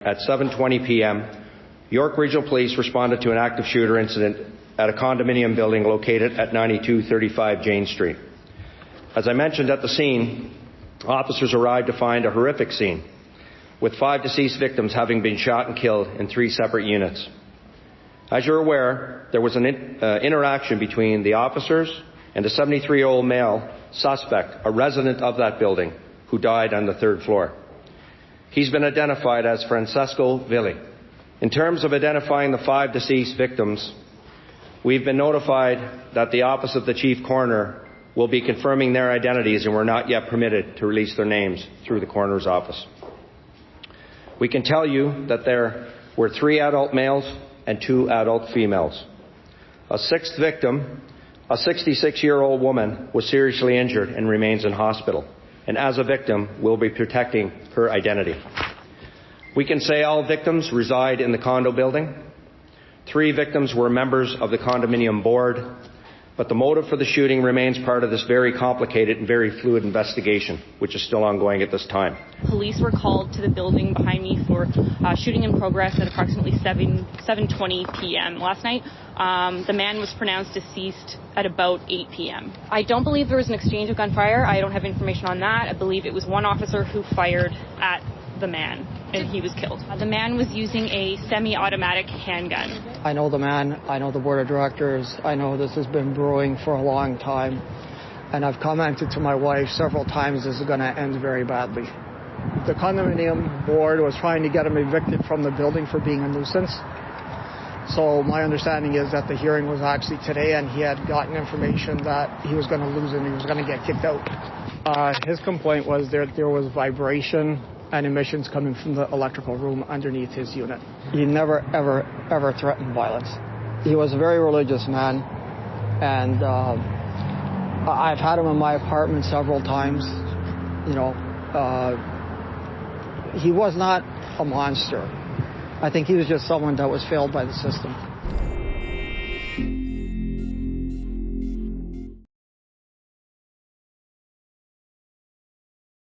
At 7:20 p.m., York Regional Police responded to an active shooter incident at a condominium building located at 9235 Jane Street. As I mentioned at the scene, officers arrived to find a horrific scene, with 5 deceased victims having been shot and killed in 3 separate units. As you're aware, there was an interaction between the officers and a 73-year-old male suspect, a resident of that building, who died on the 3rd floor. He's been identified as Francesco Villi. In terms of identifying the 5 deceased victims, we've been notified that the Office of the Chief Coroner will be confirming their identities, and we're not yet permitted to release their names through the Coroner's Office. We can tell you that there were 3 adult males and 2 adult females. A 6th victim, a 66-year-old woman, was seriously injured and remains in hospital. And as a victim, we'll be protecting her identity. We can say all victims reside in the condo building. 3 victims were members of the condominium board, but the motive for the shooting remains part of this very complicated and very fluid investigation, which is still ongoing at this time. Police were called to the building behind me for shooting in progress at approximately 7:20 p.m. last night. The man was pronounced deceased at about 8 p.m. I don't believe there was an exchange of gunfire. I don't have information on that. I believe it was one officer who fired at the man, and he was killed. The man was using a semi-automatic handgun. I know the man. I know the board of directors. I know this has been brewing for a long time, and I've commented to my wife several times this is going to end very badly. The condominium board was trying to get him evicted from the building for being a nuisance. So my understanding is that the hearing was actually today, and he had gotten information that he was going to lose and he was going to get kicked out. His complaint was there was vibration and emissions coming from the electrical room underneath his unit. He never, ever threatened violence. He was a very religious man, and I've had him in my apartment several times. He was not a monster. I think he was just someone that was failed by the system.